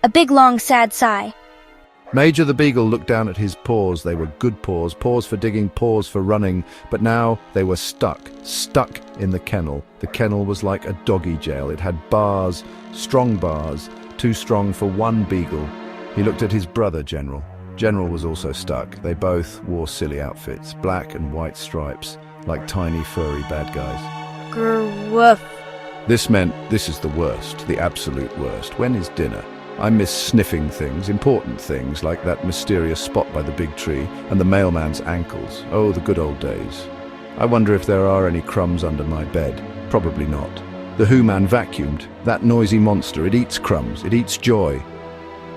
A big long sad sigh. Major the Beagle looked down at his paws. They were good paws, paws for digging, paws for running, but now they were stuck in the kennel. The kennel was like a doggy jail. It had bars, strong bars, too strong for one beagle. He looked at his brother, General. General was also stuck. They both wore silly outfits, black and white stripes, like tiny furry bad guys. Grr, woof. This meant this is the worst, the absolute worst. When is dinner? I miss sniffing things, important things, like that mysterious spot by the big tree and the mailman's ankles. Oh, the good old days. I wonder if there are any crumbs under my bed. Probably not. The Who-Man vacuumed. That noisy monster, it eats crumbs, it eats joy.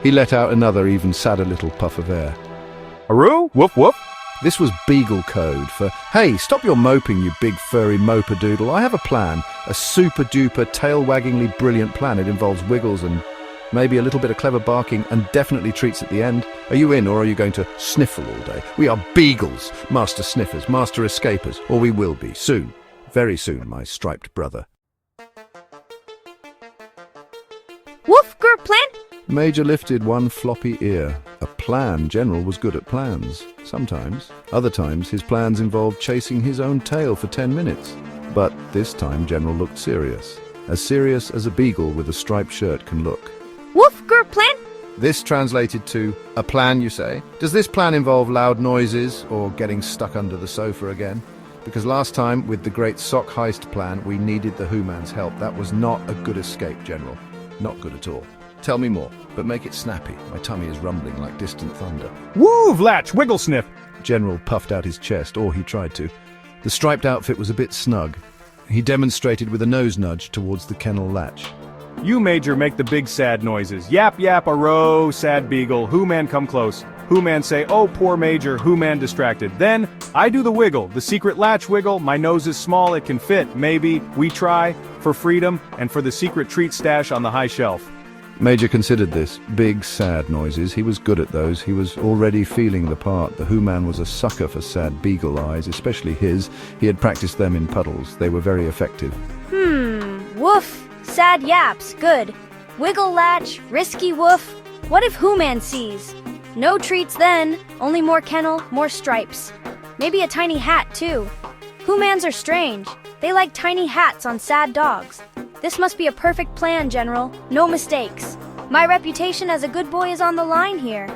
He let out another, even sadder little puff of air. Aroo? Woof woof? This was Beagle code for, hey, stop your moping, you big furry mopadoodle. I have a plan, a super-duper, tail-waggingly brilliant plan. It involves wiggles and maybe a little bit of clever barking and definitely treats at the end. Are you in, or are you going to sniffle all day? We are Beagles, master sniffers, master escapers, or we will be, soon. Very soon, my striped brother. Woof, grr, plan? Major lifted one floppy ear. A plan. General was good at plans. Sometimes. Other times, his plans involved chasing his own tail for 10 minutes. But this time, General looked serious. As serious as a beagle with a striped shirt can look. Woof, grr, plan? This translated to, a plan, you say? Does this plan involve loud noises or getting stuck under the sofa again? Because last time, with the great sock heist plan, we needed the Who-Man's help. That was not a good escape, General. Not good at all. Tell me more, but make it snappy. My tummy is rumbling like distant thunder. Woo, Vlatch, wiggle sniff. General puffed out his chest, or he tried to. The striped outfit was a bit snug. He demonstrated with a nose nudge towards the kennel latch. You, Major, make the big sad noises. Yap, yap, aroo, sad beagle. Who-Man come close. Who-Man say, oh, poor Major. Who-Man distracted. Then, I do the wiggle, the secret latch wiggle. My nose is small, it can fit. Maybe, we try, for freedom, and for the secret treat stash on the high shelf. Major considered this. Big, sad noises. He was good at those. He was already feeling the part. The Who-Man was a sucker for sad beagle eyes, especially his. He had practiced them in puddles. They were very effective. Woof. Sad yaps, good. Wiggle latch, risky woof. What if Who-Man sees? No treats then, only more kennel, more stripes. Maybe a tiny hat, too. Who-Mans are strange. They like tiny hats on sad dogs. This must be a perfect plan, General. No mistakes. My reputation as a good boy is on the line here.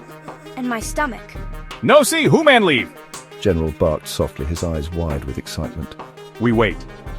And my stomach. No see, Who-Man leave. General barked softly, his eyes wide with excitement. We wait.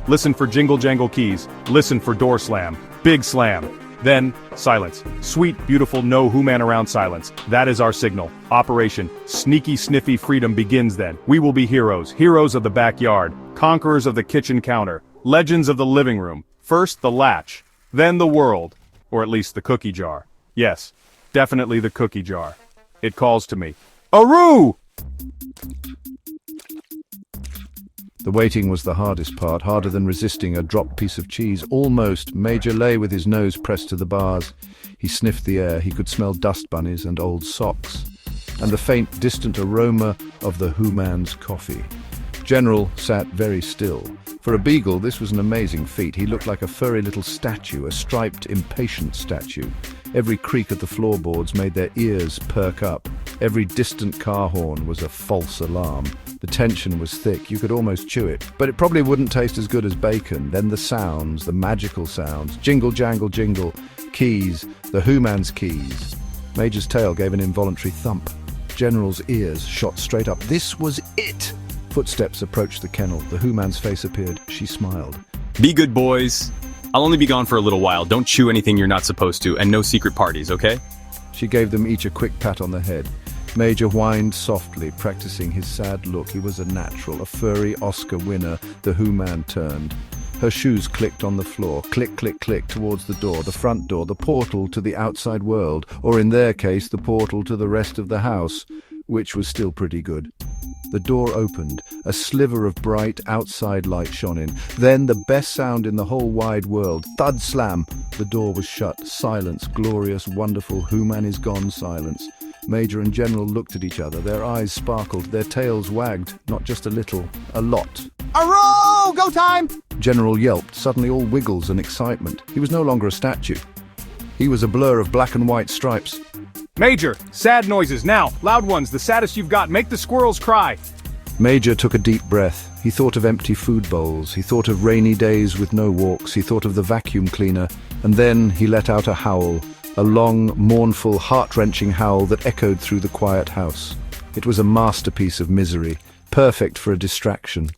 Listen for jingle-jangle keys. Listen for door slam. Big slam. Then, silence. Sweet, beautiful, no Who-Man around silence. That is our signal. Operation Sneaky Sniffy Freedom begins then. We will be heroes. Heroes of the backyard. Conquerors of the kitchen counter. Legends of the living room. First the latch. Then the world. Or at least the cookie jar. Yes, definitely the cookie jar. It calls to me. Aroo! The waiting was the hardest part, harder than resisting a dropped piece of cheese. Almost. Major lay with his nose pressed to the bars. He sniffed the air. He could smell dust bunnies and old socks, and the faint, distant aroma of the Who-Man's coffee. General sat very still. For a beagle, this was an amazing feat. He looked like a furry little statue, a striped, impatient statue. Every creak of the floorboards made their ears perk up. Every distant car horn was a false alarm. The tension was thick, you could almost chew it. But it probably wouldn't taste as good as bacon. Then the sounds, the magical sounds. Jingle, jangle, jingle. Keys, the Who-Man's keys. Major's tail gave an involuntary thump. General's ears shot straight up. This was it! Footsteps approached the kennel. The Who-Man's face appeared. She smiled. Be good boys. I'll only be gone for a little while. Don't chew anything you're not supposed to, and no secret parties, okay? She gave them each a quick pat on the head. Major whined softly, practicing his sad look. He was a natural, a furry Oscar winner. The Who-Man turned. Her shoes clicked on the floor. Click, click, click towards the door, the front door, the portal to the outside world, or in their case, the portal to the rest of the house, which was still pretty good. The door opened. A sliver of bright outside light shone in. Then the best sound in the whole wide world. Thud slam. The door was shut. Silence. Glorious, wonderful, Who-Man is gone silence. Major and General looked at each other. Their eyes sparkled. Their tails wagged. Not just a little. A lot. Aroo! Go time! General yelped, suddenly all wiggles and excitement. He was no longer a statue. He was a blur of black and white stripes. Major, sad noises, now, loud ones, the saddest you've got, make the squirrels cry. Major took a deep breath. He thought of empty food bowls. He thought of rainy days with no walks. He thought of the vacuum cleaner. And then he let out a howl, a long, mournful, heart-wrenching howl that echoed through the quiet house. It was a masterpiece of misery, perfect for a distraction.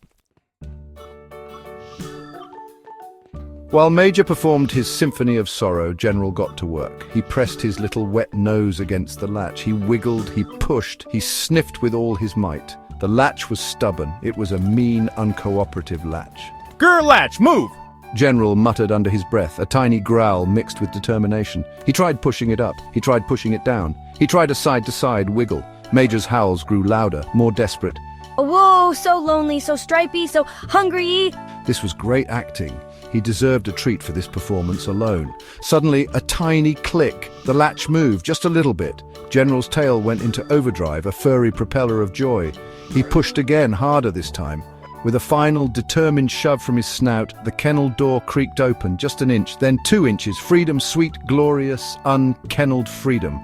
While Major performed his symphony of sorrow, General got to work. He pressed his little wet nose against the latch. He wiggled, he pushed, he sniffed with all his might. The latch was stubborn. It was a mean, uncooperative latch. Grr latch, move! General muttered under his breath, a tiny growl mixed with determination. He tried pushing it up. He tried pushing it down. He tried a side-to-side wiggle. Major's howls grew louder, more desperate. Whoa, so lonely, so stripey, so hungry. This was great acting. He deserved a treat for this performance alone. Suddenly, a tiny click. The latch moved just a little bit. General's tail went into overdrive, a furry propeller of joy. He pushed again, harder this time. With a final, determined shove from his snout, the kennel door creaked open, just an inch, then 2 inches. Freedom, sweet, glorious, unkennelled freedom.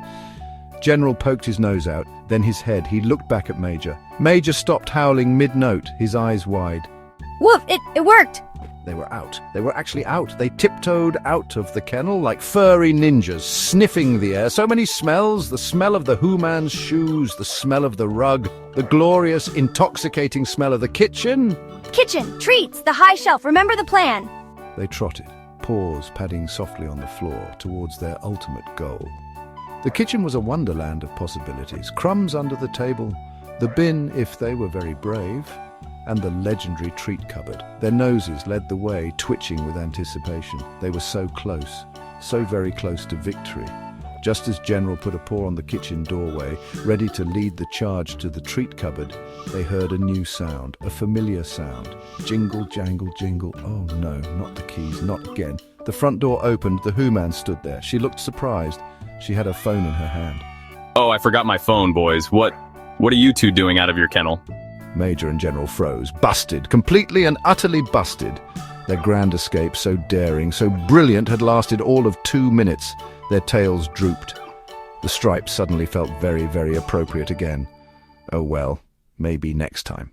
General poked his nose out, then his head. He looked back at Major. Major stopped howling mid-note, his eyes wide. Woof, it worked. They were out. They were actually out. They tiptoed out of the kennel like furry ninjas, sniffing the air. So many smells. The smell of the Who-Man's shoes, the smell of the rug, the glorious, intoxicating smell of the kitchen. Kitchen, treats, the high shelf, remember the plan. They trotted, paws padding softly on the floor towards their ultimate goal. The kitchen was a wonderland of possibilities. Crumbs under the table, the bin if they were very brave, and the legendary treat cupboard. Their noses led the way, twitching with anticipation. They were so close, so very close to victory. Just as General put a paw on the kitchen doorway, ready to lead the charge to the treat cupboard, they heard a new sound, a familiar sound. Jingle, jangle, jingle. Oh no, not the keys, not again. The front door opened, the Who-Man stood there. She looked surprised. She had her phone in her hand. Oh, I forgot my phone, boys. What are you two doing out of your kennel? Major and General froze, busted, completely and utterly busted. Their grand escape, so daring, so brilliant, had lasted all of 2 minutes. Their tails drooped. The stripes suddenly felt very, very appropriate again. Oh well, maybe next time.